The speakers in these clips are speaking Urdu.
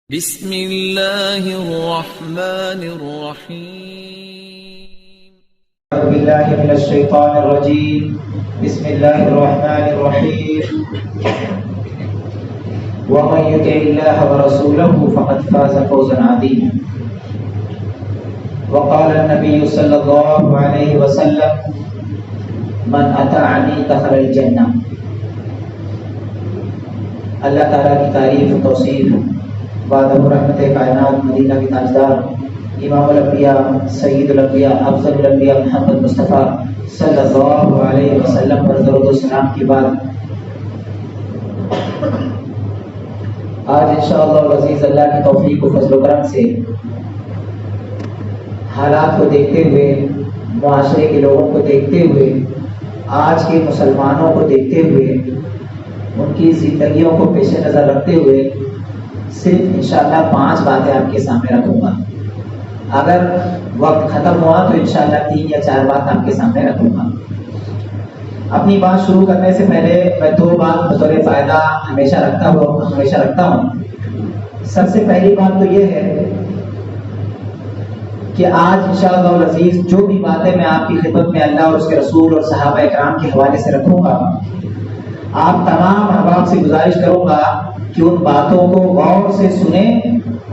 بسم اللہ الرحمن الرحیم اعوذ باللہ من الشیطان الرجیم بسم اللہ الرحمن الرحیم ومن یطع اللہ ورسولہ فقد فاز فوزا عظیما وقال النبی صلی اللہ علیہ وسلم من اطاعنی دخل الجنہ۔ اللہ تعالیٰ کی تعریف و توصیف بعد رحمت کائنات مدینہ کے تاجدار امام الانبیاء سید الانبیاء افضل الانبیاء محمد مصطفیٰ صلی اللہ علیہ وسلم پر درود و سلام کے بعد آج انشاءاللہ العزیز اللہ کی توفیق و فضل و کرم سے حالات کو دیکھتے ہوئے، معاشرے کے لوگوں کو دیکھتے ہوئے، آج کے مسلمانوں کو دیکھتے ہوئے، ان کی زندگیوں کو پیش نظر رکھتے ہوئے صرف انشاءاللہ 5 باتیں آپ کے سامنے رکھوں گا۔ اگر وقت ختم ہوا تو انشاءاللہ 3 یا 4 بات آپ کے سامنے رکھوں گا۔ اپنی بات شروع کرنے سے پہلے میں 2 بات بطور فائدہ ہمیشہ رکھتا ہوں۔ سب سے پہلی بات تو یہ ہے کہ آج انشاءاللہ العزیز جو بھی باتیں میں آپ کی خدمت میں اللہ اور اس کے رسول اور صحابہ اکرام کے حوالے سے رکھوں گا، آپ تمام احباب سے گزارش کروں گا کہ ان باتوں کو غور سے سنیں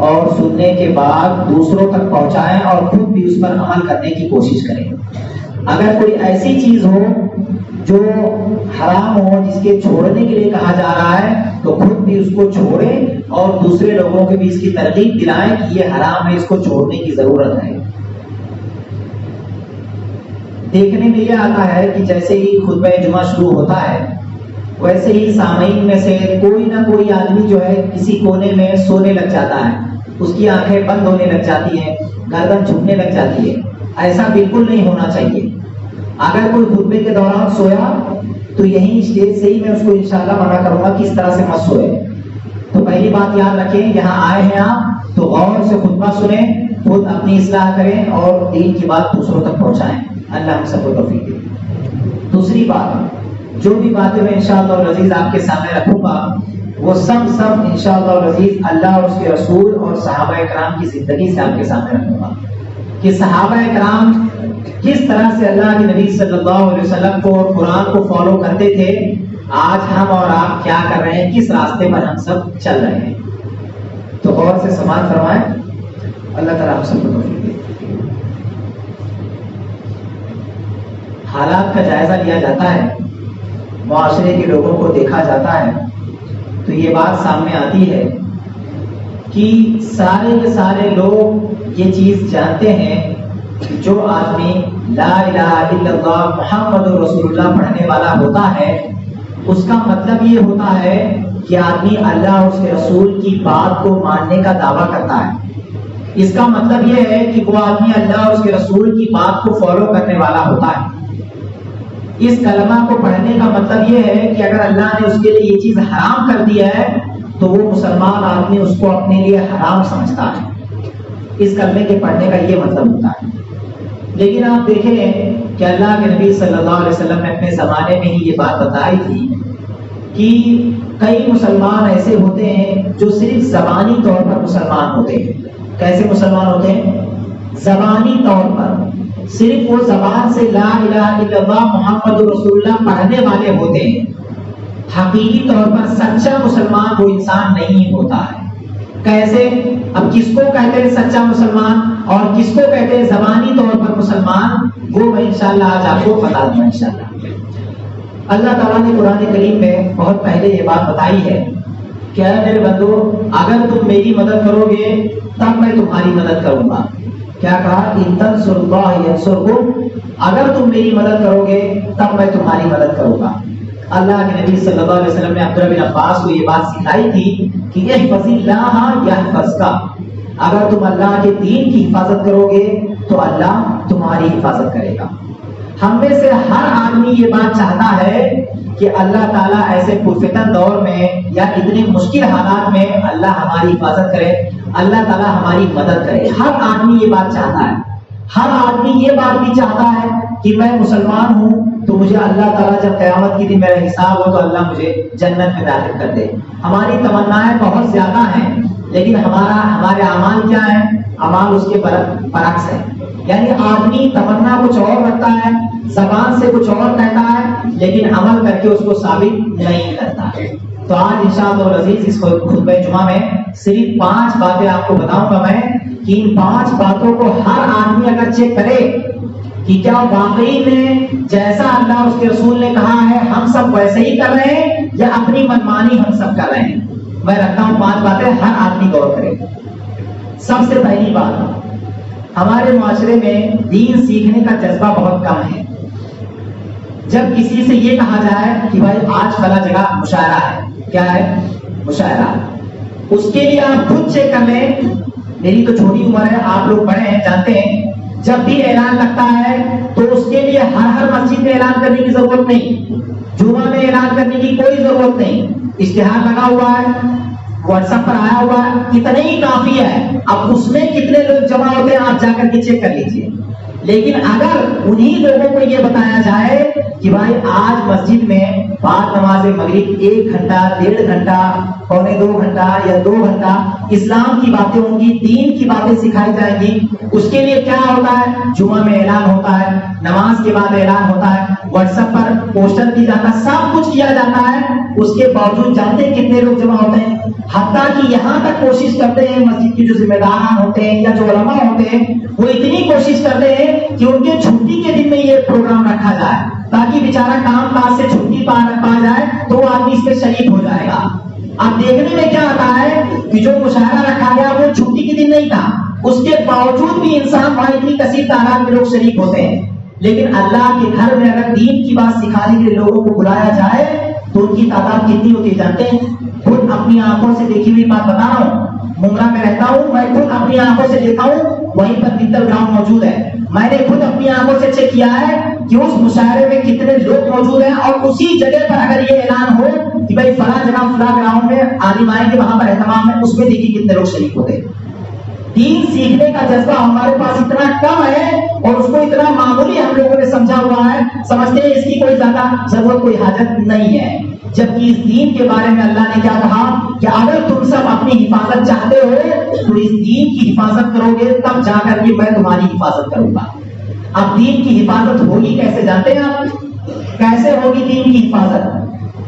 اور سننے کے بعد دوسروں تک پہنچائیں اور خود بھی اس پر عمل کرنے کی کوشش کریں۔ اگر کوئی ایسی چیز ہو جو حرام ہو، جس کے چھوڑنے کے لیے کہا جا رہا ہے، تو خود بھی اس کو چھوڑیں اور دوسرے لوگوں کو بھی اس کی ترغیب دلائیں کہ یہ حرام ہے، اس کو چھوڑنے کی ضرورت ہے۔ دیکھنے میں یہ آتا ہے کہ جیسے ہی خطبہ جمعہ شروع ہوتا ہے، ویسے ہی سامعین میں سے کوئی نہ کوئی آدمی جو ہے کسی کونے میں سونے لگ جاتا ہے، اس کی آنکھیں بند ہونے لگ جاتی ہیں، گردن جھکنے لگ جاتی ہے۔ ایسا بالکل نہیں ہونا چاہیے۔ اگر کوئی خطبے کے دوران سویا تو یہیں اسٹیج سے ہی میں اس کو انشاءاللہ منع کروں گا کہ اس طرح سے مت سوئے۔ تو پہلی بات یاد رکھیں، یہاں آئے ہیں آپ تو غور سے خطبہ سنیں، خود اپنی اصلاح کریں اور دین کی بات دوسروں تک پہنچائیں۔ اللہ ہم سب کو توفیق دے۔ دوسری بات، جو بھی باتیں میں انشاءاللہ العزیز آپ کے سامنے رکھوں گا وہ سب انشاءاللہ العزیز اللہ اور اس کے رسول اور صحابہ اکرام کی زندگی سے آپ کے سامنے رکھوں گا کہ صحابہ اکرام کس طرح سے اللہ کے نبی صلی اللہ علیہ وسلم کو اور قرآن کو فالو کرتے تھے۔ آج ہم اور آپ کیا کر رہے ہیں، کس راستے پر ہم سب چل رہے ہیں۔ تو غور سے سماعت فرمائیں۔ اللہ تعالیٰ ہم سب کو توفیق دے۔ حالات کا جائزہ لیا جاتا ہے، معاشرے کے لوگوں کو دیکھا جاتا ہے تو یہ بات سامنے آتی ہے کہ سارے کے سارے لوگ یہ چیز جانتے ہیں کہ جو آدمی لا الہ الا اللہ محمد رسول اللہ پڑھنے والا ہوتا ہے، اس کا مطلب یہ ہوتا ہے کہ آدمی اللہ اور اس کے رسول کی بات کو ماننے کا دعویٰ کرتا ہے۔ اس کا مطلب یہ ہے کہ وہ آدمی اللہ اور اس کے رسول کی بات کو فالو کرنے والا ہوتا ہے۔ اس کلمہ کو پڑھنے کا مطلب یہ ہے کہ اگر اللہ نے اس کے لیے یہ چیز حرام کر دیا ہے تو وہ مسلمان آدمی اس کو اپنے لیے حرام سمجھتا ہے۔ اس کلمے کے پڑھنے کا یہ مطلب ہوتا ہے۔ لیکن آپ دیکھیں کہ اللہ کے نبی صلی اللہ علیہ وسلم نے اپنے زمانے میں ہی یہ بات بتائی تھی کہ کئی مسلمان ایسے ہوتے ہیں جو صرف زبانی طور پر مسلمان ہوتے ہیں۔ کیسے مسلمان ہوتے ہیں؟ زبانی طور پر صرف وہ زبان سے لا الہ الا اللہ محمد رسول اللہ پڑھنے والے ہوتے ہیں۔ حقیقی طور پر سچا مسلمان وہ انسان نہیں ہوتا ہے۔ کیسے؟ اب کس کو کہتے ہیں سچا مسلمان اور کس کو کہتے ہیں زبانی طور پر مسلمان، وہ میں انشاءاللہ آج آپ کو بتا دوں انشاءاللہ۔ اللہ تعالیٰ نے قرآن کریم میں بہت پہلے یہ بات بتائی ہے کہ اے میرے بندو، اگر تم میری مدد کرو گے تب میں تمہاری مدد کروں گا۔ کیا کہا؟ ان تنصروا اللہ ینصرکم، اگر تم میری مدد کرو گے تب میں تمہاری مدد کروں گا۔ اللہ کے نبی صلی اللہ علیہ وسلم نے عبداللہ بن عباس کو یہ بات سکھائی تھی کہ احفظ اللہ یحفظک، اگر تم اللہ کے دین کی حفاظت کرو گے تو اللہ تمہاری حفاظت کرے گا۔ ہم میں سے ہر آدمی یہ بات چاہتا ہے کہ اللہ تعالیٰ ایسے پرفتن دور میں یا اتنے مشکل حالات میں اللہ ہماری حفاظت کرے، اللہ تعالیٰ ہماری مدد کرے۔ ہر آدمی یہ بات چاہتا ہے۔ ہر آدمی یہ بات بھی چاہتا ہے کہ میں مسلمان ہوں تو مجھے اللہ تعالیٰ جب قیامت کی دن میرا حساب ہو تو اللہ مجھے جنت میں داخل کر دے۔ ہماری تمنائیں بہت زیادہ ہیں، لیکن ہمارے اعمال کیا ہے؟ اعمال اس کے برعکس ہے. یعنی آدمی تمنا کچھ اور رکھتا ہے، زبان سے کچھ اور کہتا ہے، لیکن عمل کر کے اس کو ثابت نہیں کرتا ہے. تو آج انشاءاللہ العزیز اس خطبہ جمعہ میں صرف 5 باتیں آپ کو بتاؤں گا میں، کہ ان 5 باتوں کو ہر آدمی اگر چیک کرے کہ کیا واقعی میں جیسا اللہ اس کے رسول نے کہا ہے ہم سب ویسے ہی کر رہے ہیں یا اپنی منمانی ہم سب کر رہے ہیں. میں رکھتا ہوں 5 باتیں، ہر آدمی غور کرے. سب سے پہلی بات، ہمارے معاشرے میں دین سیکھنے کا جذبہ بہت کم ہے. جب کسی سے یہ کہا جائے کہ بھائی آج فلاں جگہ مشاعرہ ہے، کیا ہے؟ مشاعرہ. اس کے لیے آپ خود چیک کر لیں. میری تو چھوٹی عمر ہے، آپ لوگ بڑے ہیں، جانتے ہیں جب بھی اعلان لگتا ہے تو اس کے لیے ہر مسجد میں اعلان کرنے کی ضرورت نہیں، جمعہ میں اعلان کرنے کی کوئی ضرورت نہیں. اشتہار لگا ہوا ہے، واٹس ایپ پر آیا ہوا ہے، کتنے ہی کافی ہے. اب اس میں کتنے لوگ جمع ہوتے ہیں آپ جا کر کے چیک کر لیجیے. لیکن اگر انہی لوگوں کو یہ بتایا جائے کہ بھائی آج مسجد میں بعد نماز مغرب 1 گھنٹہ 1.5 گھنٹہ 1.25 گھنٹہ یا 2 گھنٹہ اسلام کی باتیں ہوں گی، دین کی باتیں سکھائی جائیں گی، اس کے لیے کیا ہوتا ہے؟ جمعہ میں اعلان ہوتا ہے، نماز کے بعد اعلان ہوتا ہے، واٹس ایپ پر پوسٹر دی جاتا ہے، سب کچھ کیا جاتا ہے. اس کے باوجود جانتے ہیں کتنے لوگ جمع ہوتے ہیں؟ حتیٰ کہ یہاں تک کوشش کرتے ہیں مسجد کے جو ذمہ داران ہوتے ہیں یا جو علماء ہوتے ہیں وہ اتنی کوشش کرتے ہیں کہ ان کے چھٹی کے دن میں یہ پروگرام رکھا جائے تاکہ بیچارہ کام کاج سے چھٹی پا جائے تو وہ آدمی اس میں شریک ہو جائے گا. اب دیکھنے میں کیا آتا ہے کہ جو مشاعرہ رکھا گیا وہ چھٹی کے دن نہیں تھا، اس کے باوجود بھی انسان وہاں اتنی کثیر تعداد میں لوگ شریک ہوتے ہیں. لیکن اللہ کے گھر میں اگر دین کی بات سکھانے کے لیے لوگوں کو بلایا جائے تو ان کی تعداد کتنی ہوتی ہے جانتے ہیں؟ خود اپنی آنکھوں سے دیکھی ہوئی بات بتا رہا ہوں. ممرا میں رہتا ہوں، میں خود اپنی آنکھوں سے دیکھا ہوں، وہیں پر متل گراؤنڈ موجود ہے. میں نے خود اپنی آنکھوں سے چیک کیا ہے کہ اس مشاعرے میں کتنے لوگ موجود ہیں، اور اسی جگہ پر اگر یہ اعلان ہو کہ بھائی فلاں جگہ فلاں گراؤنڈ میں عالم آئیں گے، وہاں پر اہتمام ہے، اس میں دیکھیے کتنے لوگ شریک ہوتے. دین سیکھنے کا جذبہ ہمارے پاس اتنا کم ہے اور اس کو اتنا معمولی ہم لوگوں نے سمجھا ہوا ہے، سمجھتے ہیں اس کی کوئی زیادہ ضرورت کوئی حاجت نہیں ہے. جبکہ اس دین کے بارے میں اللہ نے کیا کہا کہ اگر تم سب اپنی حفاظت چاہتے ہو تو اس دین کی حفاظت کرو گے، تب جا کر کے میں تمہاری حفاظت کروں گا. اب دین کی حفاظت ہوگی کیسے جانتے ہیں آپ؟ کیسے ہوگی دین کی حفاظت؟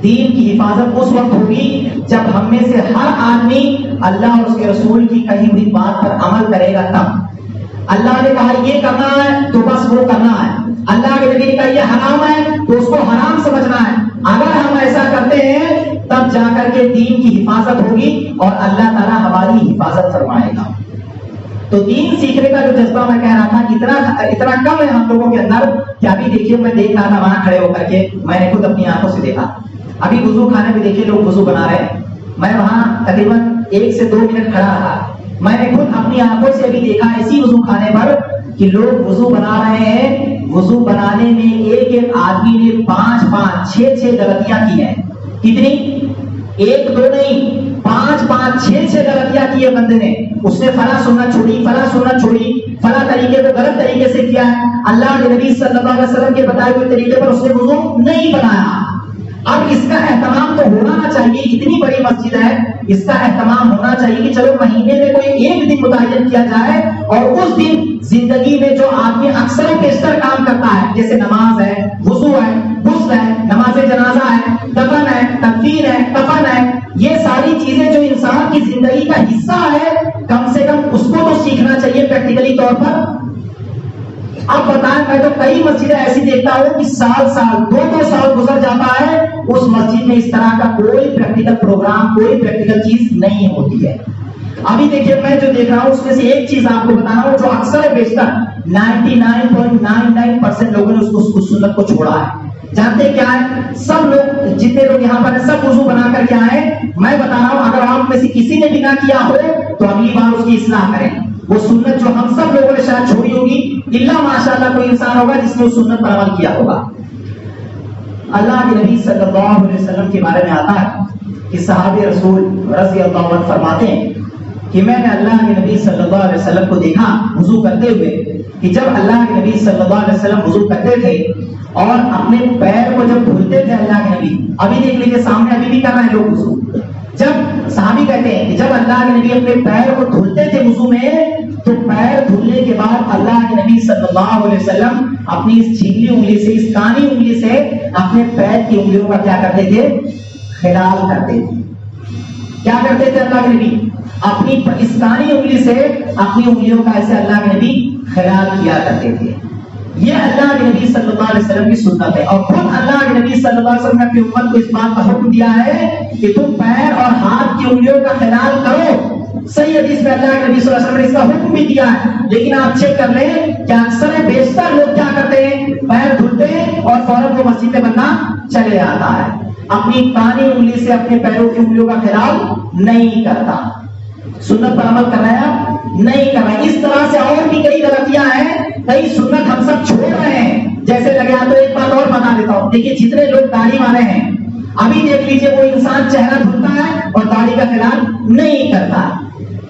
دین کی حفاظت اس وقت ہوگی جب ہم میں سے ہر آدمی اللہ اور اس کے رسول کی کہی ہوئی بات پر عمل کرے گا. تب اللہ نے کہا یہ کرنا ہے تو بس وہ کرنا ہے، اللہ کے نبی نے کہا یہ حرام ہے تو اس کو حرام سمجھنا ہے. اگر ہم ایسا کرتے ہیں تب جا کر کے دین کی حفاظت ہوگی اور اللہ تعالیٰ ہماری حفاظت فرمائے گا. تو دین سیکھنے کا جو جذبہ میں کہہ رہا تھا اتنا کم ہے ہم لوگوں کے اندر کہ ابھی دیکھیے میں دیکھ رہا تھا وہاں کھڑے ہو کر کے، میں نے خود اپنی آنکھوں سے دیکھا. ابھی وضو خانے میں دیکھیے لوگ وضو بنا رہے ہیں، میں وہاں تقریباً 1 سے 2 منٹ کھڑا رہا. میں نے خود اپنی آنکھوں سے ابھی دیکھا اسی وضو خانے پر کہ لوگ وضو بنا رہے ہیں. وضو بنانے میں ایک آدمی نے 5 6 غلطیاں کی ہیں. کتنی؟ 1 2 نہیں، 5 6 غلطیاں کی ہے بندے نے. اس نے فلاں سنت چھوڑی، فلاں سنت چھوڑی، فلاں طریقے کو غلط طریقے سے کیا ہے. اللہ کے نبی صلی اللہ علیہ وسلم کے بتائے ہوئے طریقے پر اس نے وضو نہیں بنایا. اب اس کا اہتمام تو ہونا چاہیے، اتنی بڑی مسجد ہے، اس کا اہتمام ہونا چاہیے کہ چلو مہینے میں کوئی ایک دن متعین کیا جائے اور اس دن زندگی میں جو آدمی اکثر و بیشتر کام کرتا ہے جیسے نماز ہے، وضو ہے، غسل ہے، نماز جنازہ ہے، دفن ہے، تکفین ہے، کفن ہے، یہ ساری چیزیں جو انسان کی زندگی کا حصہ ہے کم سے کم اس کو تو سیکھنا چاہیے پریکٹیکلی طور پر. اب بتائیں میں تو کئی مسجدیں ایسی دیکھتا ہوں کہ سال 2 سال گزر جاتا ہے اس مسجد میں اس طرح کا کوئی پریکٹیکل پروگرام، کوئی پریکٹیکل چیز نہیں ہوتی ہے. ابھی دیکھیے میں جو دیکھ رہا ہوں اس میں سے ایک چیز آپ کو بتا رہا ہوں جو اکثر بیشتر 99.99% لوگوں نے اس سنت کو چھوڑا ہے. جانتے کیا ہے؟ سب لوگ جتنے لوگ یہاں پر ہیں سب وضو بنا کر کے آئے. میں بتا رہا ہوں اگر آپ میں سے کسی نے بھی نہ کیا ہو تو اگلی بار اس کی اصلاح کریں. وہ سنت جو ہم سب لوگوں نے شاید چھوڑی ہوگی، اللہ ماشاءاللہ کوئی انسان ہوگا جس نے اس سنت پر عمل کیا ہوگا. اللہ کے نبی صلی اللہ علیہ وسلم کے بارے میں آتا ہے کہ صحابہ رسول رضی اللہ عنہ فرماتے ہیں کہ میں نے اللہ کے نبی صلی اللہ علیہ وسلم کو دیکھا وضو کرتے ہوئے کہ جب اللہ کے نبی صلی اللہ علیہ وسلم وضو کرتے تھے اور اپنے پیر کو جب دھلتے تھے اللہ کے نبی، ابھی دیکھ لیجیے سامنے ابھی بھی کر رہے ہیں لوگ وضو، جب صحابی کہتے ہیں کہ جب اللہ کے نبی اپنے پیر کو دھلتے تھے وضو میں تو پیر دھلنے کے بعد اللہ کے نبی صلی اللہ علیہ وسلم اپنی اس چھیلی انگلی سے اس کانی انگلی سے اپنے پیر کی انگلیوں کا کیا کرتے تھے؟ خلال کرتے تھے. کیا کرتے تھے اللہ کے نبی؟ اپنی اس کانی انگلی سے اپنی انگلیوں کا ایسے اللہ کے نبی خلال کیا کرتے تھے. یہ اللہ کے نبی صلی اللہ علیہ وسلم کی سنت ہے اور خود اللہ کے نبی صلی اللہ علیہ وسلم نے اپنی امت کو اس بات کا حکم دیا ہے کہ تم پیر اور ہاتھ کی انگلیوں کا خلال کرو. صحیح حدیث میں اللہ کے نبی صلی اللہ علیہ وسلم نے اس کا حکم بھی دیا ہے. لیکن آپ چیک کر لیں کہ اکثر بیشتر لوگ کیا کرتے ہیں؟ پیر دھلتے ہیں اور فوراً وہ مسجد میں بندہ چلے آتا ہے. اپنی کانی انگلی سے اپنے پیروں کی انگلیوں کا خلال نہیں کرتا. سنت پر عمل کر رہا ہے نہیں کر رہا ہے. اس طرح سے اور بھی کئی غلطیاں ہیں, کئی سنت ہم سب چھوڑ رہے ہیں. جیسے لگے تو ایک بات اور بتا دیتا ہوں. دیکھیے جتنے لوگ داڑھی والے ہیں ابھی دیکھ لیجیے وہ انسان چہرہ دھلتا ہے اور داڑھی کا خلال نہیں کرتا.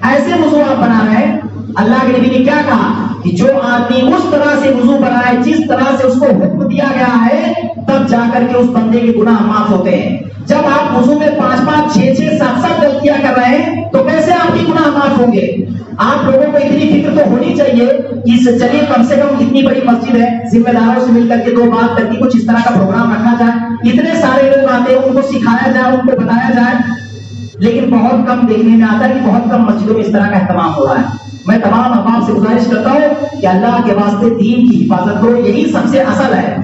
ایسے وضو آپ بنا رہے ہیں. اللہ کے نبی نے کیا کہا کہ جو آدمی اس طرح سے وضو بنائے جس طرح سے اس کو حکم دیا گیا ہے تب جا کر کے اس بندے کے گناہ معاف ہوتے ہیں. جب آپ وضو میں 5-5, 6-6, 7-7 غلطیاں کر رہے ہیں تو کیسے آپ کی گناہ معاف ہوں گے؟ آپ لوگوں کو اتنی فکر تو ہونی چاہیے کہ چلیے کم سے کم اتنی بڑی مسجد ہے, ذمہ داروں سے مل کر کے 2 بات کر کے کچھ اس طرح کا پروگرام رکھا جائے. اتنے سارے لوگ آتے ہیں, ان کو سکھایا جائے, ان کو بتایا جائے. لیکن بہت کم دیکھنے میں آتا ہے کہ بہت کم مسجدوں میں اس طرح کا اہتمام ہو رہا ہے. میں تمام احباب سے گزارش کرتا ہوں کہ اللہ کے واسطے دین کی حفاظت کرو, یہی سب سے اصل ہے.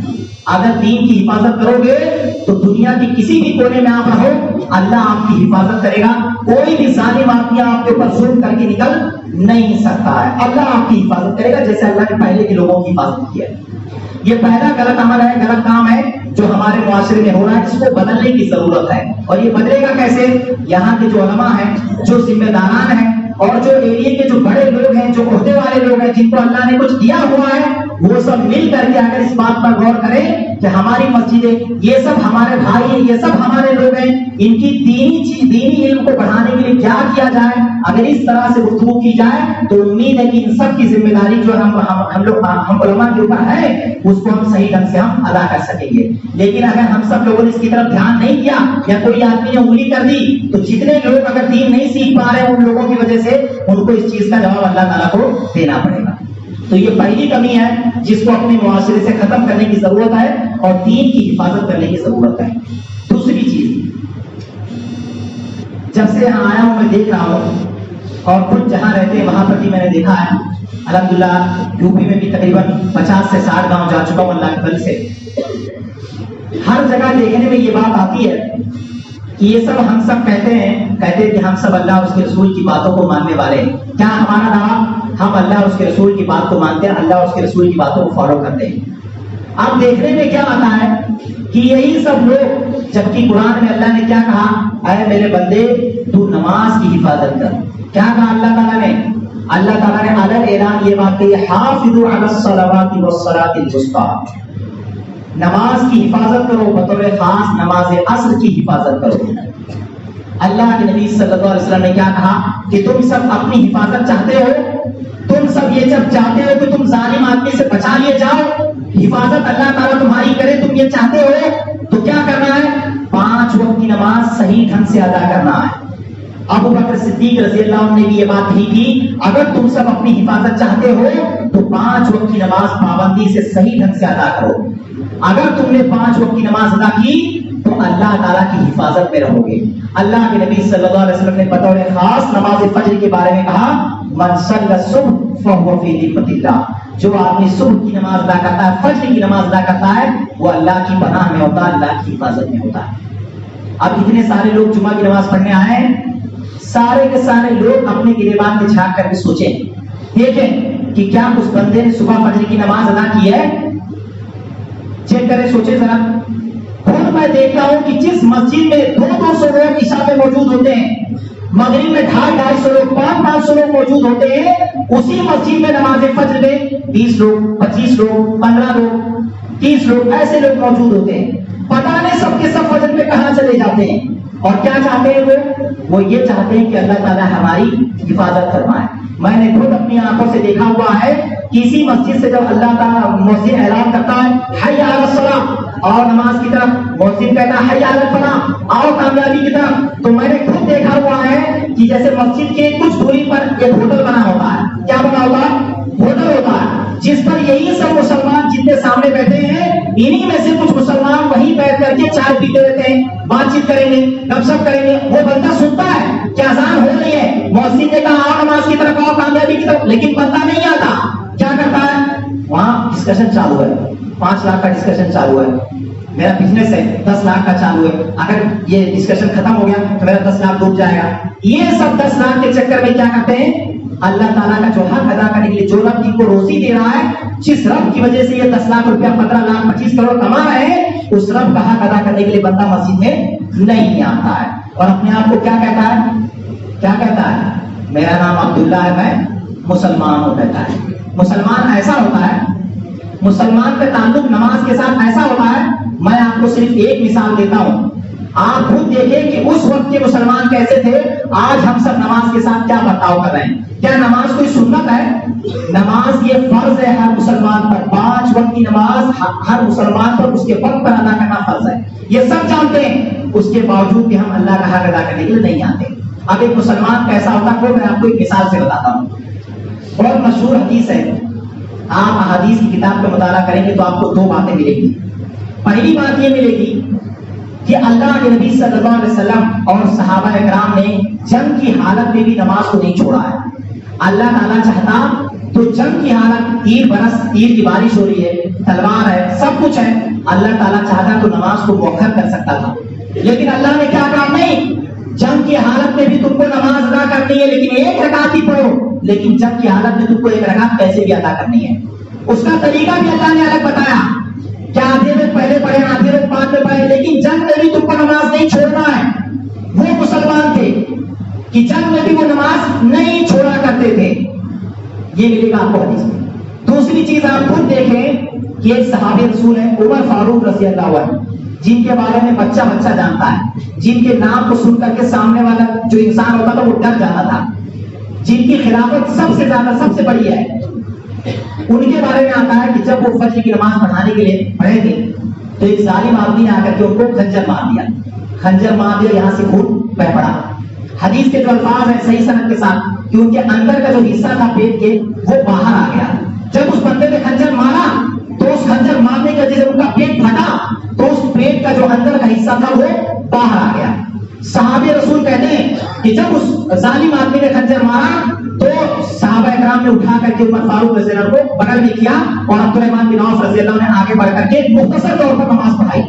اگر دین کی حفاظت کرو گے تو دنیا کی کسی بھی کونے میں آپ رہو اللہ آپ کی حفاظت کرے گا. کوئی بھی ظالم آدمی آپ کے اوپر ظلم کر کے نکل نہیں سکتا ہے. اللہ آپ کی حفاظت کرے گا جیسے اللہ نے پہلے کے لوگوں کی حفاظت کی ہے. یہ پہلا غلط عمل ہے, غلط کام ہے جو ہمارے معاشرے میں ہو رہا ہے, جس کو بدلنے کی ضرورت ہے. اور یہ بدلے گا کیسے؟ یہاں کے جو علماء ہیں, جو ذمہ داران ہیں اور جو ایریے کے جو بڑے لوگ ہیں, جو عہدے والے لوگ ہیں, جن کو اللہ نے کچھ دیا ہوا ہے, وہ سب مل کر کے اگر اس بات پر غور کریں کہ ہماری مسجدیں یہ سب ہمارے بھائی ہیں, یہ سب ہمارے لوگ ہیں, ان کی دینی علم کو بڑھانے کے لیے کیا کیا جائے, اگر اس طرح سے گفتگو کی جائے تو امید ہے کہ ان سب کی ذمہ داری جو ہم علماء کے اوپر ہے اس کو ہم صحیح ڈھنگ سے ہم ادا کر سکیں گے. لیکن اگر ہم سب لوگوں نے اس کی طرف دھیان نہیں دیا یا کوئی آدمی نے انگلی کر دی تو جتنے لوگ اگر دین نہیں سیکھ پا رہے ہیں ان لوگوں کی وجہ سے ان کو اس چیز کا جواب اللہ تعالیٰ کو دینا پڑے گا. تو یہ پہلی کمی ہے جس کو اپنے معاشرے سے ختم کرنے کی ضرورت ہے اور دین کی حفاظت کرنے کی ضرورت ہے. دوسری چیز, جب سے یہاں آیا ہوں میں دیکھ رہا ہوں اور خود جہاں رہتے ہیں وہاں پر بھی میں نے دیکھا ہے, الحمدللہ یو پی میں بھی تقریباً 50 سے 60 گاؤں جا چکا ہوں اللہ کے فضل سے. ہر جگہ دیکھنے میں یہ بات آتی ہے کہ یہ سب ہم سب کہتے ہیں کہ ہم سب اللہ اور اس کے رسول کی باتوں کو ماننے والے ہیں. کیا ہمارا دعویٰ؟ ہم اللہ اور اس کے رسول کی بات کو مانتے ہیں, اللہ اور اس کے رسول کی باتوں کو فالو کرتے ہیں. اب دیکھنے میں کیا آتا ہے کہ یہی سب لوگ, جبکہ قرآن میں اللہ نے کیا کہا, اے میرے بندے تو نماز کی حفاظت کر. کیا کہا اللہ تعالیٰ نے؟ اللہ تعالیٰ نے علل اعلان یہ بات کہی, حافظوا علی الصلوات والصلاۃ الوسطی, نماز کی حفاظت کرو, بطور خاص نماز عصر کی حفاظت کرو. اللہ کے نبی صلی اللہ علیہ وسلم نے کیا کہا کہ تم سب اپنی حفاظت چاہتے ہو, تم سب یہ جب چاہتے ہو کہ تم ظالم آدمی سے بچا لیے جاؤ, حفاظت اللہ تعالیٰ تمہاری کرے, تم یہ چاہتے ہو تو کیا کرنا ہے؟ 5 وقت کی نماز صحیح ڈھنگ سے ادا کرنا ہے. ابو بکر صدیق رضی اللہ عنہ نے بھی یہ بات کہی تھی, اگر تم سب اپنی حفاظت چاہتے ہو تو 5 وقت کی نماز پابندی سے صحیح ڈھنگ سے ادا کرو. اگر تم نے 5 وقت کی نماز ادا کی تو اللہ تعالیٰ کی حفاظت میں رہو گے. اللہ کے نبی صلی اللہ علیہ وسلم نے بطور خاص نماز فجر کے بارے میں کہا, من صلی الصبح فهو فی ذمۃ اللہ, جو آدمی صبح کی نماز ادا کرتا ہے, فجر کی نماز ادا کرتا ہے, وہ اللہ کی پناہ میں ہوتا ہے, اللہ کی حفاظت میں ہوتا ہے. اب اتنے سارے لوگ جمعہ کی نماز پڑھنے آئے ہیں, سارے کے سارے لوگ اپنے گریبان میں جھانک کر کے سوچیں, دیکھیں کہ کیا اس بندے نے صبح فجر کی نماز ادا کی ہے. چیک کریں, سوچیں ذرا. خود میں دیکھتا ہوں کہ جس مسجد میں 200 لوگ عشاء میں موجود ہوتے ہیں, مغرب میں 250 لوگ, 500 لوگ موجود ہوتے ہیں, اسی مسجد میں نماز فجر میں 20 لوگ, 25 لوگ, 15 لوگ, 30 لوگ ایسے لوگ موجود ہوتے ہیں. پتہ نہیں سب کے سب فجر میں کہاں چلے جاتے ہیں. اور کیا چاہتے ہیں وہ یہ چاہتے ہیں کہ اللہ تعالیٰ ہماری حفاظت فرمائے. میں نے خود اپنی آنکھوں سے دیکھا ہوا ہے کہ اسی مسجد سے جب اللہ تعالیٰ مؤذن اعلان کرتا ہے حی علی الصلاۃ, اور نماز کی طرف، مؤذن کہتا ہے حی علی الفلاح، آؤ کامیابی کی طرف. تو میں نے خود دیکھا ہوا ہے کہ جیسے مسجد کے کچھ دوری پر ایک ہوٹل بنا ہوتا ہے. کیا بنا ہوتا ہے؟ ہوٹل ہوتا ہے، جس پر یہی سب مسلمان جتنے سامنے بیٹھے ہیں، انہی میں سے کچھ مسلمان وہیں بیٹھ کر کے چائے پیتے رہتے ہیں، بات چیت کریں گے، گپ شپ کریں گے. وہ بندہ سنتا ہے کہ اذان ہو رہی ہے، مؤذن نے کہا آؤ نماز کی طرف، آؤ کامیابی کی طرف، لیکن بندہ نہیں آتا. کیا کرتا ہے؟ وہاں ڈسکشن چالو ہے، 5 لاکھ کا ڈسکشن چالو ہے، میرا بزنس ہے 10 لاکھ کا چالو ہے، اگر یہ ڈسکشن ختم ہو گیا تو میرا 10 لاکھ ڈوب جائے گا. یہ سب 10 لاکھ کے چکر میں کیا کرتے ہیں؟ اللہ تعالیٰ کا جو حق ادا کرنے کے لیے، جو رب جن کو روزی دے رہا ہے، جس رب کی وجہ سے یہ 10 لاکھ روپیہ 15 لاکھ 25 کروڑ کما رہے ہیں، اس رب کا حق ادا کرنے کے لیے بندہ مسجد میں نہیں آتا ہے اور اپنے آپ کو کیا کہتا ہے؟ کیا کہتا ہے؟ میرا نام عبداللہ ہے، میں مسلمان ہوں کہتا ہے. مسلمان ایسا ہوتا ہے، مسلمان کا تعلق نماز کے ساتھ ایسا ہوتا ہے. میں آپ کو صرف ایک مثال دیتا ہوں، آپ خود دیکھیں کہ اس وقت کے مسلمان کیسے تھے، آج ہم سب نماز کے ساتھ کیا برتاؤ کر رہے ہیں. کیا نماز کوئی سنت ہے؟ نماز یہ فرض ہے ہر مسلمان پر. 5 وقت کی نماز ہر مسلمان پر اس کے وقت پر ادا کرنا فرض ہے، یہ سب جانتے ہیں. اس کے باوجود بھی ہم اللہ کا حق ادا کرنے کے لیے نہیں آتے. اب ایک مسلمان کیسا ہوتا ہے وہ میں آپ کو ایک مثال سے بتاتا ہوں. بہت مشہور حدیث ہے، آپ احادیث کی کتاب کا مطالعہ کریں گے تو آپ کو 2 باتیں ملے گی. پہلی بات یہ ملے گی کہ اللہ کے نبی صلی اللہ علیہ وسلم اور صحابہ کرام نے جنگ کی حالت میں بھی نماز کو نہیں چھوڑا ہے. اللہ تعالیٰ چاہتا تو جنگ کی حالت، تیر کی بارش ہو رہی ہے، تلوار ہے، سب کچھ ہے، اللہ تعالیٰ چاہتا تو نماز کو مؤخر کر سکتا تھا. لیکن اللہ نے کیا کہا؟ نہیں، جنگ کی حالت میں بھی تم کو نماز ادا کرنی ہے، لیکن 1 رکعت ہی پڑھو. لیکن جنگ کی حالت میں تم کو 1 رکعت کیسے بھی ادا کرنی ہے. اس کا طریقہ بھی اللہ نے الگ بتایا، کیا آدھے میں پہلے پڑھے، آدھے میں بعد میں پڑھے، لیکن جنگ میں بھی تم کو نماز نہیں چھوڑنا ہے. وہ مسلمان تھے کہ جنگ میں بھی وہ نماز نہیں چھوڑا کرتے تھے. یہ ملے گا آپ کو حدیث میں. دوسری چیز آپ خود دیکھیں کہ ایک صحابی رسول ہے عمر فاروق رضی اللہ عنہ، جن کے بارے میں بچہ بچہ جانتا ہے، جن کے نام کو سن کر کے سامنے والا جو انسان ہوتا تھا وہ ڈر جاتا تھا، جن کی خلافت سب سے زیادہ سب سے بڑی ہے. ان کے بارے میں آتا ہے کہ جب وہ فجر کی نماز پڑھانے کے لیے پڑھے تھے تو ایک ظالم آدمی آ کر کے ان کو خنجر مار دیا، یہاں سے خون بہ پڑا. حدیث کے جو الفاظ ہیں صحیح سند کے ساتھ کہ ان کے اندر کا جو حصہ تھا پیٹ کے وہ باہر آ گیا. جب اس بندے نے خنجر مارا تو اس خنجر مارنے کی وجہ سے ان کا پیٹ پھٹا تو اس پیٹ کا جو اندر کا حصہ تھا وہ باہر آ گیا. صحابہ رسول کہتے ہیں کہ جب اس ظالم آدمی نے خنجر مارا تو صحابہ اکرام نے اٹھا کر کے عمر فاروق رضی اللہ عنہ کو بغل میں کیا اور عبدالرحمن بن عوف رضی اللہ عنہ نے آگے بڑھ کر کے مختصر طور پر نماز پڑھائی.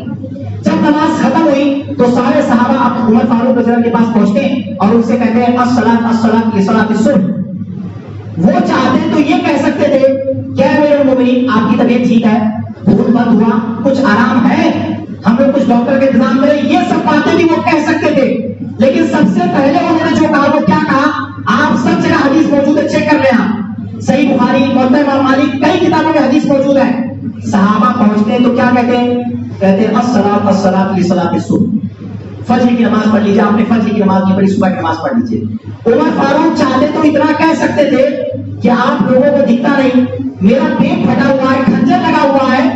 جب نماز ختم ہوئی تو سارے صحابہ عمر فاروق رضی اللہ عنہ کے پاس پہنچتے ہیں اور ان سے کہتے ہیں الصلاۃ الصلاۃ لصلاۃ الصبح. وہ چاہتے تو یہ کہہ سکتے تھے کیا میرے مومنین آپ کی طبیعت ٹھیک ہے، خون بند ہوا، کچھ آرام ہے، ہم لوگ کچھ ڈاکٹر کے انتظام کریں، یہ سب باتیں بھی وہ کہہ سکتے تھے. لیکن سب سے پہلے انہوں نے جو کہا وہ کیا کہا؟ آپ سب جگہ حدیث موجود ہے، چیک کر لیں. آپ صحیح بخاری، موطا امام مالک، کئی کتابوں میں حدیث موجود ہے. صحابہ پہنچتے ہیں تو کیا کہتے ہیں؟ کہتے ہیں الصلاۃ الصلاۃ لصلاۃ الصبح. فجر کی نماز پڑھ لیجیے. آپ نے فجر کی نماز نہیں پڑھی، صبح کی نماز پڑھ لیجیے. عمر فاروق چاہتے تو اتنا کہہ سکتے تھے کہ آپ لوگوں کو دکھتا نہیں، میرا پیٹ پھٹا ہوا ہے، خنجر لگا ہوا ہے،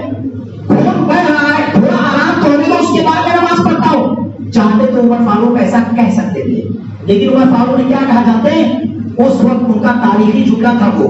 خون بہ رہا ہے، تھوڑا آرام تو ہونے دو، اس کے بعد میں نماز پڑھتا ہوں. چاہتے تو عمر فاروق ایسا کہہ سکتے تھے، لیکن عمر فاروق نے کیا کہا جانتے ہیں؟ اس وقت ان کا تاریخی جملہ تھا وہ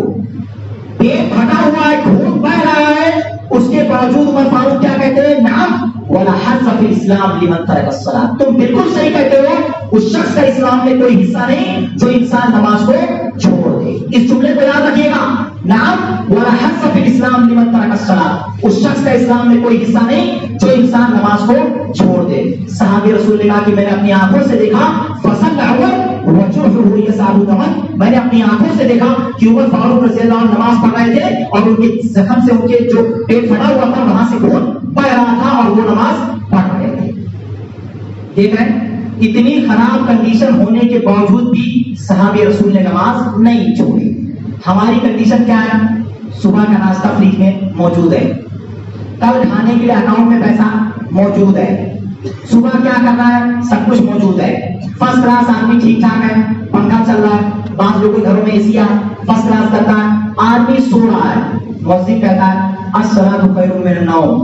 پیٹ پھٹا ہوا ہے، خون بہ رہا ہے، اس کے باوجود عمر فاروق کیا کہتے ہیں؟ نعم ولا حظ فی الاسلام لمن ترک الصلاۃ. تم بالکل صحیح کہتے ہو، اس شخص کا اسلام میں کوئی حصہ نہیں جو انسان نماز کو چھوڑ دے. اس جملے کو یاد رکھیے گا، نعم ولا حظ فی الاسلام لمن ترک الصلاۃ. اس شخص کا اسلام میں کوئی حصہ نہیں جو انسان نماز کو چھوڑ دے. صحابی رسول نے کہا کہ میں نے اپنی آنکھوں سے دیکھا فصل عمر وجهه يسعد دما. میں نے اپنی آنکھوں سے دیکھا کہ عمر فاروق رضی اللہ عنہ نماز پڑھ رہے تھے اور ان کے زخم سے ان کے جو پیٹ پھٹا ہوا تھا وہاں سے خون بہ رہا تھا اور وہ نماز پڑھ رہے تھے. دیکھ رہے اتنی خراب کنڈیشن ہونے کے باوجود بھی صحابہ رسول نے نماز نہیں چھوڑی. ہماری کنڈیشن کیا ہے؟ صبح کا ناشتہ فریج میں موجود ہے، کل کھانے کے لیے اکاؤنٹ میں پیسہ موجود ہے، صبح کیا کرنا ہے سب کچھ موجود ہے، فرسٹ کلاس آدمی ٹھیک ٹھاک ہے، پنکھا چل رہا ہے، بعض لوگوں کے گھروں میں اے سی ہے، فرسٹ کلاس کرتا ہے، آدمی سو رہا ہے، مؤذن کہتا ہے الصلاۃ خیر من النوم.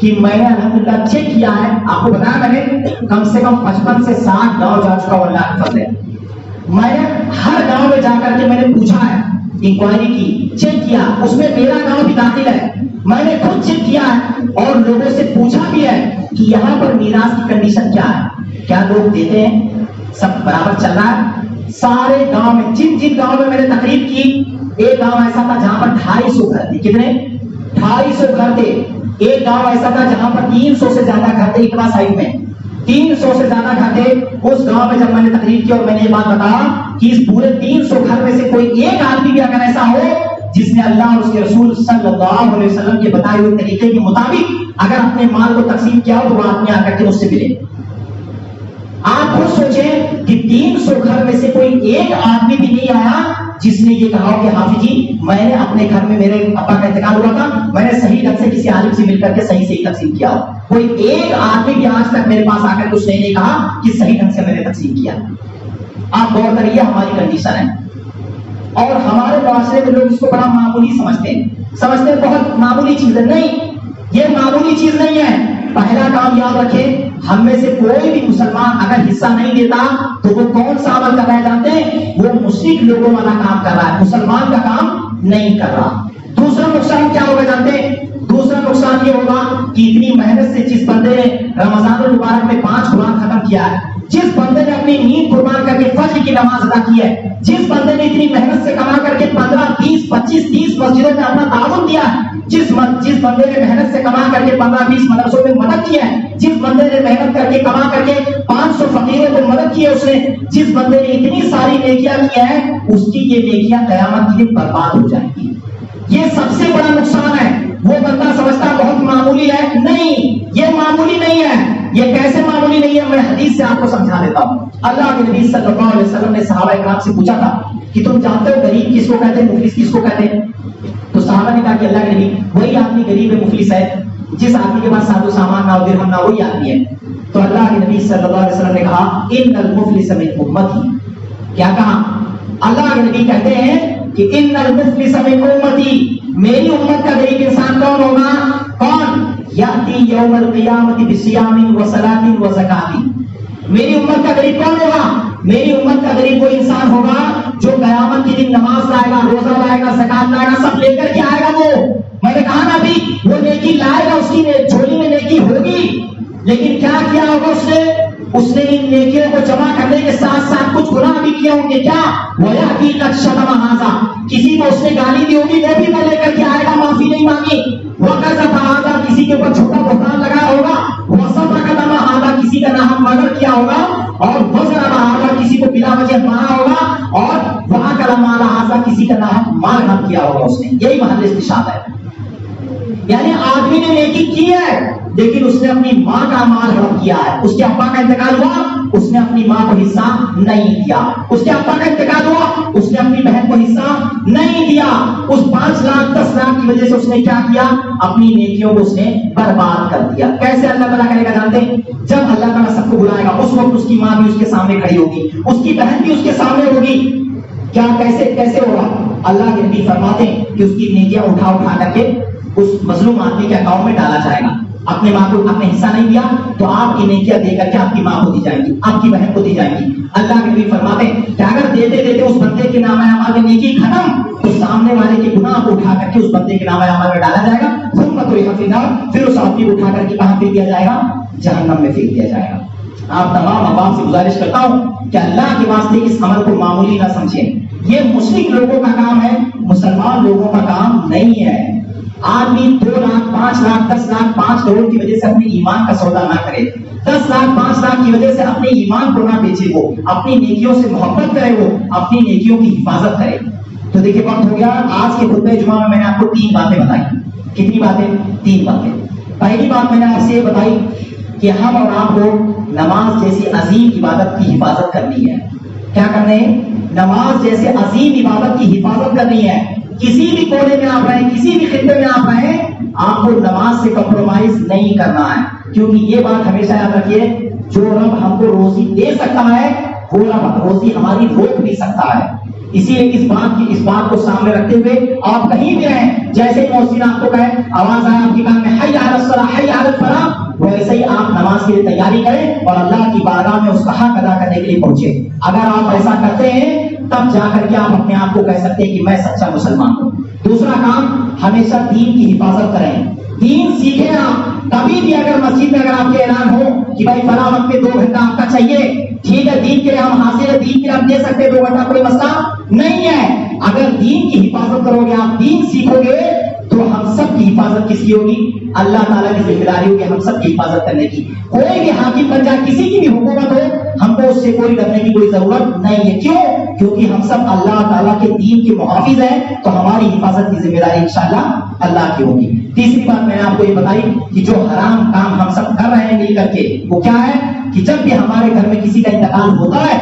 کہ میں نے الحمدللہ چیک کیا ہے، آپ کو بتایا میں نے کم سے کم 55 سے 60 گاؤں جا چکا ہوں، اللہ کے فضل ہے۔ میں نے ہر گاؤں میں جا کر کے میں نے پوچھا ہے، انکوائری کی، چیک کیا، اس میں میرا گاؤں بھی داخل ہے۔ میں نے خود چیک کیا ہے اور لوگوں سے پوچھا بھی ہے کہ یہاں پر میراث کی کنڈیشن کیا ہے، کیا لوگ دیتے ہیں، سب برابر چل رہا ہے۔ سارے گاؤں میں، جن گاؤں میں میں نے تقریب کی، ایک گاؤں ایسا تھا جہاں پر 250 گھر تھے، کتنے؟ 250 گھر تھے۔ ایک گاؤں ایسا تھا جہاں پر 300 سے زیادہ گھر تھے، اقرا سائڈ میں 300 سے زیادہ گھر تھے۔ اس گاؤں میں جب میں نے تقریر کی اور میں نے یہ بات بتایا کہ اس پورے 300 گھر میں سے کوئی ایک آدمی بھی اگر ایسا ہو جس نے اللہ اور اس کے رسول صلی اللہ علیہ وسلم کے بتائے ہوئے طریقے کے مطابق اگر اپنے مال کو تقسیم کیا ہو تو وہ آدمی آ کر کے مجھ سے ملے۔ آپ خود سوچیں کہ 300 گھر میں سے کوئی ایک آدمی بھی نہیں آیا جس نے یہ کہا کہ حافظ جی میں نے اپنے گھر میں، میرے ابا کا انتقال ہوا تھا، میں نے صحیح ڈھنگ سے کسی عالم سے مل کر کے صحیح تقسیم کیا ہو۔ کوئی ایک آدمی بھی آج تک میرے پاس آ کر کے اس نے نہیں کہا کہ صحیح ڈھنگ سے میں نے تقسیم کیا۔ آپ غور کریے، ہماری کنڈیشن ہے اور ہمارے معاشرے میں لوگ اس کو بڑا معمولی سمجھتے ہیں بہت معمولی چیز ہے۔ نہیں، یہ معمولی چیز نہیں ہے۔ پہلا کام یاد رکھیں، ہم میں سے کوئی بھی مسلمان اگر حصہ نہیں دیتا تو وہ کون سا عمل کر رہا ہے جانتے ہیں؟ وہ مشرک لوگوں والا کام کر رہا ہے، مسلمان کا کام نہیں کر رہا۔ دوسرا نقصان کیا ہوگا جانتے ہیں؟ دوسرا نقصان یہ ہوگا کہ اتنی محنت سے جس بندے نے رمضان المبارک میں 5 قرآن ختم کیا ہے، جس بندے نے اپنی نیند قربان کر کے فجر کی نماز ادا کی ہے، جس بندے نے اتنی محنت سے کما کر کے 15 20 25 30 مسجدوں میں اپنا تعاون دیا ہے، جس بندے نے محنت سے کما کر کے 15 20 مدرسوں میں مدد کی ہے، جس بندے نے محنت کر کے کما کر کے 500 فقیروں کو مدد کی ہے، اس نے جس بندے نے اتنی ساری نیکیاں کی ہیں، اس کی یہ نیکیاں قیامت کے دن برباد ہو جائیں گی۔ یہ سب سے بڑا نقصان ہے۔ وہ بندہ سمجھتا بہت معمولی ہے، نہیں، یہ معمولی نہیں ہے۔ یہ کیسے معمولی نہیں ہے؟ میں حدیث سے آپ کو سمجھا دیتا ہوں۔ اللہ کے نبی صلی اللہ علیہ وسلم نے صحابہ کرام سے پوچھا تھا کہ تم جانتے ہو غریب کس کو کہتے ہیں، مفلس کس کو کہتے ہیں؟ تو صحابہ نے کہا کہ اللہ کے نبی وہی آدمی غریب ہے، مفلس ہے جس آدمی کے پاس ساز و سامان نہ ہو، درہم نہ ہو، وہی آدمی ہے۔ تو اللہ کے نبی صلی اللہ علیہ وسلم نے کہا ان المفلس من امتی۔ کیا کہا؟ اللہ کے نبی کہتے ہیں کہ ان المفلس من امتی، میری امت کا غریب انسان کون ہوگا؟ کون؟ یاتی یوم القیامت بصیام و صلاۃ و زکات۔ میری امت کا غریب کون ہوگا؟ میری امت کا غریب وہ انسان ہوگا جو قیامت کے دن نماز لائے گا، روزہ لائے گا، زکات لائے گا، سب لے کر کے آئے گا۔ وہ میں نے کہا نا ابھی، وہ نیکی لائے گا، اس کی جھولی میں نیکی ہوگی، لیکن کیا کیا ہوگا اس نے ان نیکیوں کو جمع کرنے کے ساتھ ساتھ کچھ گناہ بھی کیے ہوں گے۔ کیا؟ وَيَأْتِي قَدْ شَتَمَ هَٰذَا، کسی کو اس نے گالی دی ہوگی، وہ بھی وہ لے کر کے آئے گا، معافی نہیں مانگی۔ وَقَذَفَ هَٰذَا، کسی کے اوپر جھوٹا بہتان لگایا ہوگا۔ وَسَفَكَ دَمَ هَٰذَا، کسی کا ناحق مرڈر کیا ہوگا۔ اور وَضَرَبَ هَٰذَا، کسی کو بلا وجہ مارا ہوگا۔ اور وَأَكَلَ مَالَ هَٰذَا، کسی کا ناحق مال حرام کیا ہوگا اس نے۔ یہی محل استشهاد ہے۔ یعنی آدمی نے نیکی کی ہے لیکن اس نے اپنی ماں کا مال حرام کیا ہے۔ اس کے ابا کا انتقال ہوا، اس نے اپنی ماں کو حصہ نہیں دیا۔ اس کے ابا کا انتقال ہوا، اس نے اپنی بہن کو حصہ نہیں دیا۔ اس 5 لاکھ 10 لاکھ کی وجہ سے اس نے کیا کیا؟ اپنی نیکیوں کو اس نے برباد کر دیا۔ کیسے اللہ تعالیٰ کرے گا جانتے ہیں؟ جب اللہ تعالیٰ سب کو بلائے گا، اس وقت اس کی ماں بھی اس کے سامنے کھڑی ہوگی، اس کی بہن بھی اس کے سامنے ہوگی۔ کیا کیسے ہوگا؟ اللہ کے نبی فرماتے ہیں کہ اس کی نیکیاں اٹھا کر کے اس مظلوم آدمی کے اکاؤنٹ میں ڈالا جائے گا۔ اپنے ماں کو اپنے حصہ نہیں دیا تو آپ کی نیکیاں دے کر کے آپ کی ماں کو دی جائیں گی، آپ کی بہن کو دی جائیں گی۔ اللہ کے نبی فرماتے ہیں کہ اگر دیتے اس بندے کے نامہ اعمال میں نیکی ختم تو سامنے والے کے گناہ کو اٹھا کر کے اس بندے کے نامہ اعمال میں ڈالا جائے گا۔ پھر اس آدمی کو اٹھا کر کے کہاں پھینک دیا جائے گا؟ جہنم میں پھینک دیا جائے گا۔ آپ تمام عوام سے گزارش کرتا ہوں کہ اللہ کے واسطے اس عمل کو معمولی نہ سمجھیں۔ یہ مشرک لوگوں کا کام ہے، مسلمان لوگوں کا کام نہیں ہے۔ آدمی 2 لاکھ 5 لاکھ 10 لاکھ 5 کروڑ کی وجہ سے اپنے ایمان کا سودا نہ کرے، 10 لاکھ 5 لاکھ کی وجہ سے اپنے ایمان کو نہ بیچے، وہ اپنی نیکیوں سے محبت کرے، وہ اپنی نیکیوں کی حفاظت کرے۔ تو دیکھیے وقت ہو گیا۔ آج کے خطبہ جمعہ میں نے آپ کو 3 باتیں بتائی۔ کتنی باتیں؟ 3 باتیں۔ پہلی بات میں نے آپ سے یہ بتائی کہ ہم اور آپ کو نماز جیسی عظیم عبادت کی حفاظت کرنی ہے۔ کیا کرنے ہیں؟ نماز جیسے عظیم عبادت کی حفاظت کرنی ہے۔ کسی بھی کونے میں آپ رہیں، کسی بھی خطے میں آپ رہیں، آپ کو نماز سے کمپرومائز نہیں کرنا ہے، کیونکہ یہ بات ہمیشہ یاد رکھیے، جو رب ہم کو روزی دے سکتا ہے وہ رب روزی ہماری روک بھی سکتا ہے۔ اسی لیے اس بات کو سامنے رکھتے ہوئے آپ کہیں بھی رہیں، جیسے ہی مؤذن آپ کو کہے، آواز آئے آپ کے کان میں حی علی الصلاۃ حی علی الفلاح، ویسے ہی آپ نماز کے لیے تیاری کریں اور اللہ کی بارگاہ میں اس کا حق ادا کرنے کے لیے پہنچے۔ اگر آپ ایسا کرتے ہیں تب جا کر کے آپ اپنے آپ کو کہہ سکتے ہیں کہ میں سچا مسلمان ہوں۔ دوسرا کام، ہمیشہ دین کی حفاظت کریں، دین سیکھیں آپ۔ کبھی بھی اگر مسجد میں اگر آپ کے اعلان ہو کہ بھائی فلاں وقت میں 2 گھنٹہ آپ کا چاہیے، ٹھیک ہے، دین کے لیے ہم حاضر ہیں، دین کے لیے آپ دے سکتے ہیں 2 گھنٹہ، کوئی مسئلہ نہیں ہے۔ اگر دین کی حفاظت کرو گے، آپ دین سیکھو گے، تو ہم سب کی حفاظت کس کی ہوگی؟ اللہ تعالیٰ کی ذمہ داری ہوگی ہم سب کی حفاظت کرنے کی۔ کوئی بھی حاکم بن جائے، کسی کی بھی حکومت ہو، ہم کو اس سے کوئی ڈرنے کی کوئی ضرورت نہیں ہے۔ کیوں؟ کیونکہ ہم سب اللہ تعالیٰ کے دین کے محافظ ہیں، تو ہماری حفاظت کی ذمہ داری انشاءاللہ اللہ کی ہوگی۔ تیسری بات میں نے آپ کو یہ بتائی کہ جو حرام کام ہم سب کر رہے ہیں مل کر کے، وہ کیا ہے کہ جب بھی ہمارے گھر میں کسی کا انتقال ہوتا ہے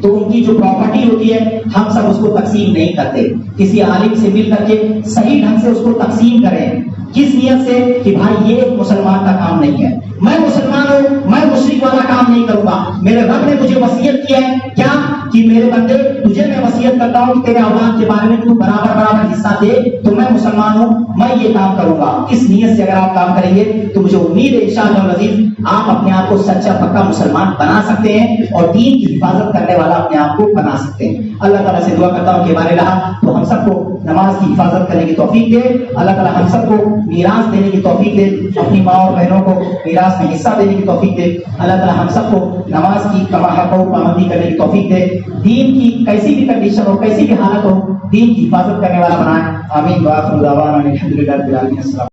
تو ان کی جو پراپرٹی ہوتی ہے ہم سب اس کو تقسیم نہیں کرتے، کسی عالم سے مل کر کے صحیح ڈھنگ سے اس کو تقسیم کریں۔ کس نیت سے؟ کہ بھائی یہ ایک مسلمان کا کام نہیں ہے، میں مسلمان ہوں، میں مشرک والا کام نہیں کروں گا۔ میرے رب نے مجھے وصیت کیا ہے کیا کہ میرے بندے تجھے میں وصیت کرتا ہوں کہ تیرے اولاد کے بارے میں تو برابر حصہ دے، تو میں مسلمان ہوں، میں یہ کام کروں گا۔ اس نیت سے اگر آپ کام کریں گے تو مجھے امید ہے انشاءاللہ العزیز آپ اپنے آپ کو سچا پکا مسلمان بنا سکتے ہیں اور دین کی حفاظت کرنے والا اپنے آپ کو بنا سکتے ہیں۔ اللہ تعالیٰ سے دعا کرتا ہوں کہ ہمارے رہا تو ہم سب کو نماز کی حفاظت کرنے کی توفیق دے، اللہ تعالیٰ ہم سب کو میراث دینے کی توفیق دے، اپنی ماں اور بہنوں کو میراث میں حصہ دینے کی توفیق دے، اللہ تعالیٰ ہم سب کو نماز کی کما حق و پابندی کرنے کی توفیق دے، دین کی کیسی بھی کنڈیشن ہو، کیسی بھی حالت ہو، دین کی حفاظت کرنے والا بنائے۔ آمین۔ وآخر دعوانا الحمدللہ رب العالمین۔ السلام